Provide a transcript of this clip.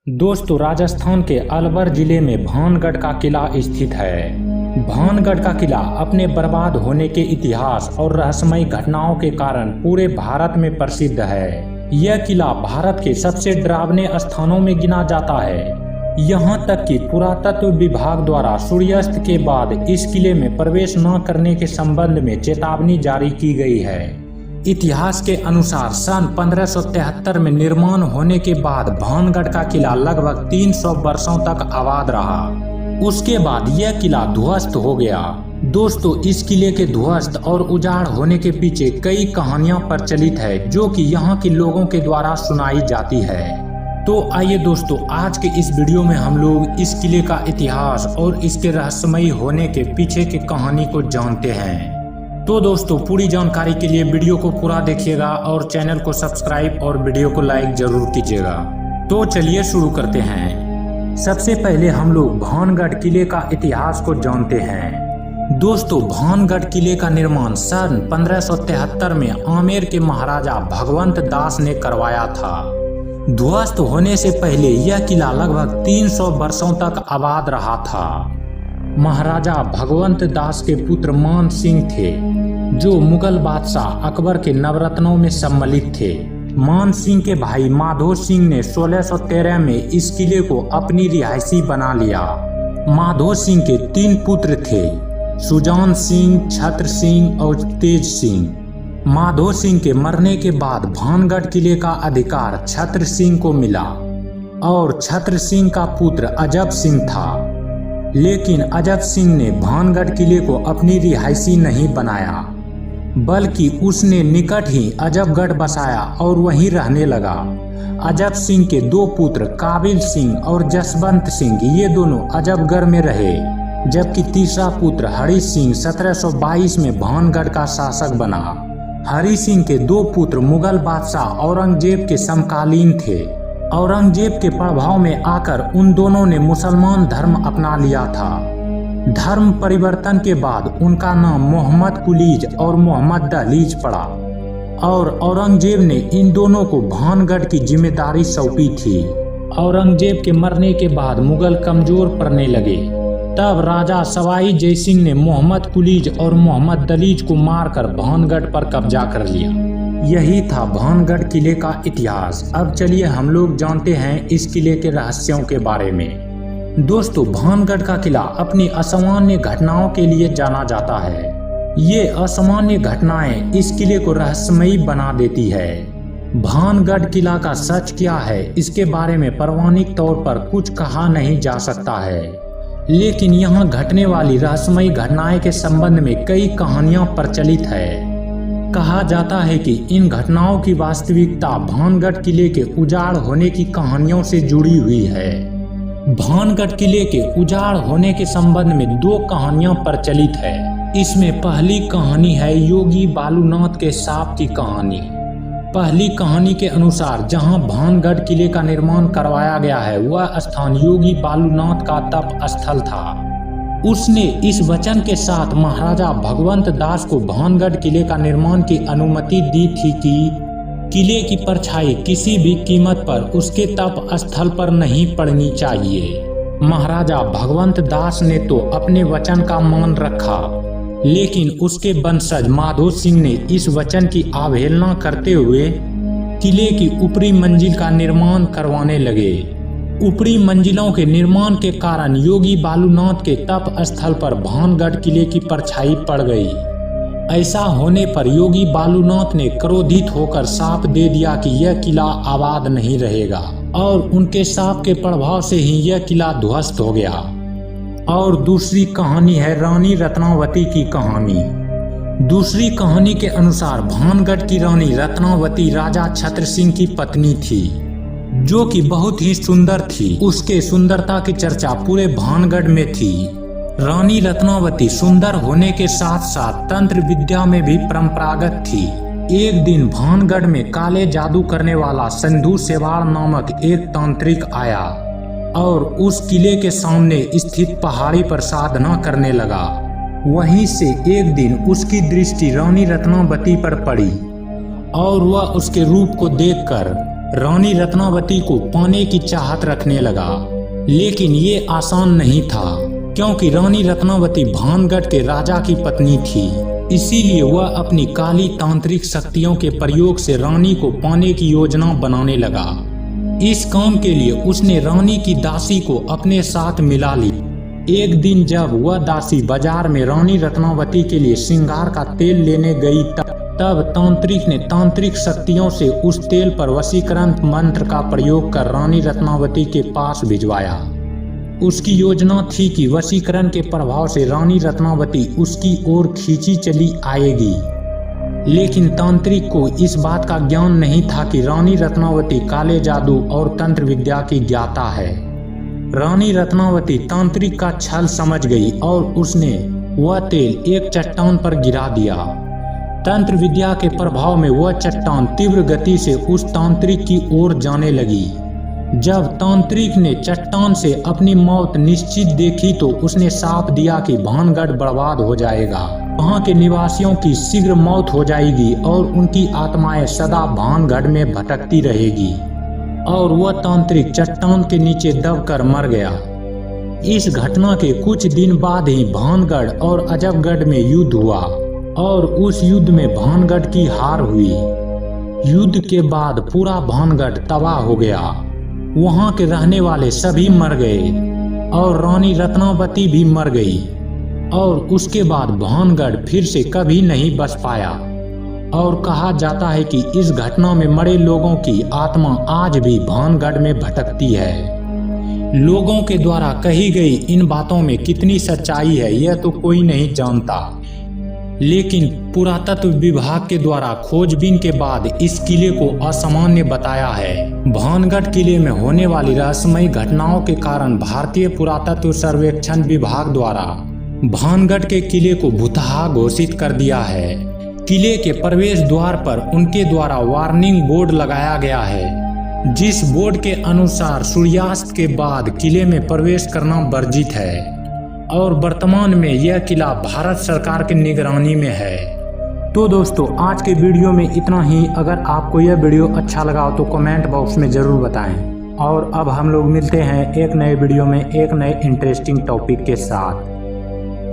दोस्तों, राजस्थान के अलवर जिले में भानगढ़ का किला स्थित है। भानगढ़ का किला अपने बर्बाद होने के इतिहास और रहस्यमय घटनाओं के कारण पूरे भारत में प्रसिद्ध है। यह किला भारत के सबसे डरावने स्थानों में गिना जाता है। यहाँ तक कि पुरातत्व विभाग द्वारा सूर्यास्त के बाद इस किले में प्रवेश न करने के संबंध में चेतावनी जारी की गई है। इतिहास के अनुसार सन 1573 में निर्माण होने के बाद भानगढ़ का किला लगभग 300 वर्षों तक आबाद रहा। उसके बाद यह किला ध्वस्त हो गया। दोस्तों, इस किले के ध्वस्त और उजाड़ होने के पीछे कई कहानियां प्रचलित है जो कि यहाँ के लोगों के द्वारा सुनाई जाती है। तो आइए दोस्तों, आज के इस वीडियो में हम लोग इस किले का इतिहास और इसके रहस्यमयी होने के पीछे की कहानी को जानते हैं। तो दोस्तों, पूरी जानकारी के लिए वीडियो को पूरा देखिएगा और चैनल को सब्सक्राइब और वीडियो को लाइक जरूर कीजिएगा। तो चलिए शुरू करते हैं। सबसे पहले हम लोग भानगढ़ किले का इतिहास को जानते हैं। दोस्तों, भानगढ़ किले का निर्माण सन 1573 में आमेर के महाराजा भगवंत दास ने करवाया था। ध्वस्त होने से पहले यह किला लगभग 300 वर्षों तक आबाद रहा था। महाराजा भगवंत दास के पुत्र मान सिंह थे जो मुगल बादशाह अकबर के नवरत्नों में सम्मिलित थे। मान सिंह के भाई माधो सिंह ने 1613 में इस किले को अपनी रिहायशी बना लिया। माधो सिंह के 3 पुत्र थे, सुजान सिंह, छत्र सिंह और तेज सिंह। माधो सिंह के मरने के बाद भानगढ़ किले का अधिकार छत्र सिंह को मिला और छत्र सिंह का पुत्र अजब सिंह था। लेकिन अजब सिंह ने भानगढ़ किले को अपनी रिहायशी नहीं बनाया, बल्कि उसने निकट ही अजबगढ़ बसाया और वहीं रहने लगा। अजब सिंह के 2 पुत्र काबिल सिंह और जसवंत सिंह ये दोनों अजबगढ़ में रहे, जबकि तीसरा पुत्र हरि सिंह 1722 में भानगढ़ का शासक बना। हरि सिंह के 2 पुत्र मुगल बादशाह औरंगजेब के समकालीन थे। औरंगजेब के प्रभाव में आकर उन दोनों ने मुसलमान धर्म अपना लिया था। धर्म परिवर्तन के बाद उनका नाम मोहम्मद कुलीज और मोहम्मद दहलीज पड़ा और औरंगजेब ने इन दोनों को भानगढ़ की जिम्मेदारी सौंपी थी। औरंगजेब के मरने के बाद मुगल कमजोर पड़ने लगे। तब राजा सवाई जयसिंह ने मोहम्मद कुलीज और मोहम्मद दहलीज को मारकर भानगढ़ पर कब्जा कर लिया। यही था भानगढ़ किले का इतिहास। अब चलिए हम लोग जानते हैं इस किले के रहस्यों के बारे में। दोस्तों, भानगढ़ का किला अपनी असामान्य घटनाओं के लिए जाना जाता है। ये असामान्य घटनाएं इस किले को रहस्यमयी बना देती है। भानगढ़ किला का सच क्या है, इसके बारे में प्रामाणिक तौर पर कुछ कहा नहीं जा सकता है, लेकिन यहाँ घटने वाली रहस्यमयी घटनाएं के संबंध में कई कहानियां प्रचलित है। कहा जाता है कि इन घटनाओं की वास्तविकता भानगढ़ किले के उजाड़ होने की कहानियों से जुड़ी हुई है। भानगढ़ किले के उजाड़ होने के संबंध में 2 कहानियां प्रचलित है। इसमें पहली कहानी है योगी बालूनाथ के सांप की कहानी। पहली कहानी के अनुसार जहां भानगढ़ किले का निर्माण करवाया गया है वह स्थान योगी बालूनाथ का तप स्थल था। उसने इस वचन के साथ महाराजा भगवंत दास को भानगढ़ किले का निर्माण की अनुमति दी थी कि किले की परछाई किसी भी कीमत पर उसके तप स्थल पर नहीं पड़नी चाहिए। महाराजा भगवंत दास ने तो अपने वचन का मान रखा, लेकिन उसके वंशज माधो सिंह ने इस वचन की अवहेलना करते हुए किले की ऊपरी मंजिल का निर्माण करवाने लगे। ऊपरी मंजिलों के निर्माण के कारण योगी बालूनाथ के तप स्थल पर भानगढ़ किले की परछाई पड़ गई। ऐसा होने पर योगी बालूनाथ ने क्रोधित होकर शाप दे दिया कि यह किला आबाद नहीं रहेगा और उनके शाप के प्रभाव से ही यह किला ध्वस्त हो गया। और दूसरी कहानी है रानी रत्नावती की कहानी। दूसरी कहानी के अनुसार भानगढ़ की रानी रत्नावती राजा छत्र सिंह की पत्नी थी, जो कि बहुत ही सुंदर थी। उसके सुंदरता की चर्चा पूरे भानगढ़ में थी। रानी रत्नावती सुंदर होने के साथ साथ तंत्र विद्या में भी परंपरागत थी। एक दिन भानगढ़ में काले जादू करने वाला संधू सेवाड़ नामक एक तांत्रिक आया और उस किले के सामने स्थित पहाड़ी पर साधना करने लगा। वहीं से एक दिन उसकी दृष्टि रानी रत्नावती पर पड़ी और वह उसके रूप को देखकर रानी रत्नावती को पाने की चाहत रखने लगा। लेकिन ये आसान नहीं था, क्योंकि रानी रत्नावती भानगढ़ के राजा की पत्नी थी। इसीलिए वह अपनी काली तांत्रिक शक्तियों के प्रयोग से रानी को पाने की योजना बनाने लगा। इस काम के लिए उसने रानी की दासी को अपने साथ मिला ली। एक दिन जब वह दासी बाजार में रानी रत्नावती के लिए श्रृंगार का तेल लेने गई, तब तांत्रिक ने तांत्रिक शक्तियों से उस तेल पर वशीकरण मंत्र का प्रयोग कर रानी रत्नावती के पास भिजवाया। उसकी योजना थी कि वशीकरण के प्रभाव से रानी रत्नावती उसकी ओर खींची चली आएगी। लेकिन तांत्रिक को इस बात का ज्ञान नहीं था कि रानी रत्नावती काले जादू और तंत्र विद्या की ज्ञाता है। रानी रत्नावती तांत्रिक का छल समझ गई और उसने वह तेल एक चट्टान पर गिरा दिया। तंत्र विद्या के प्रभाव में वह चट्टान तीव्र गति से उस तांत्रिक की ओर जाने लगी। जब तांत्रिक ने चट्टान से अपनी मौत निश्चित देखी तो उसने साफ दिया कि भानगढ़ बर्बाद हो जाएगा, वहां के निवासियों की शीघ्र मौत हो जाएगी और उनकी आत्माएं सदा भानगढ़ में भटकती रहेगी। और वह तांत्रिक चट्टान के नीचे दबकर मर गया। इस घटना के कुछ दिन बाद ही भानगढ़ और अजबगढ़ में युद्ध हुआ और उस युद्ध में भानगढ़ की हार हुई। युद्ध के बाद पूरा भानगढ़ तबाह हो गया। वहां के रहने वाले सभी मर गए और रानी रत्नावती भी मर गई। और उसके बाद भानगढ़ फिर से कभी नहीं बस पाया। और कहा जाता है कि इस घटना में मरे लोगों की आत्मा आज भी भानगढ़ में भटकती है। लोगों के द्वारा कही गई इन बातों में कितनी सच्चाई है यह तो कोई नहीं जानता, लेकिन पुरातत्व विभाग के द्वारा खोजबीन के बाद इस किले को असामान्य बताया है। भानगढ़ किले में होने वाली रहस्यमयी घटनाओं के कारण भारतीय पुरातत्व सर्वेक्षण विभाग द्वारा भानगढ़ के किले को भुतहा घोषित कर दिया है। किले के प्रवेश द्वार पर उनके द्वारा वार्निंग बोर्ड लगाया गया है, जिस बोर्ड के अनुसार सूर्यास्त के बाद किले में प्रवेश करना वर्जित है। और वर्तमान में यह किला भारत सरकार की निगरानी में है। तो दोस्तों आज के वीडियो में इतना ही। अगर आपको यह वीडियो अच्छा लगा हो तो कमेंट बॉक्स में ज़रूर बताएं। और अब हम लोग मिलते हैं एक नए वीडियो में एक नए इंटरेस्टिंग टॉपिक के साथ।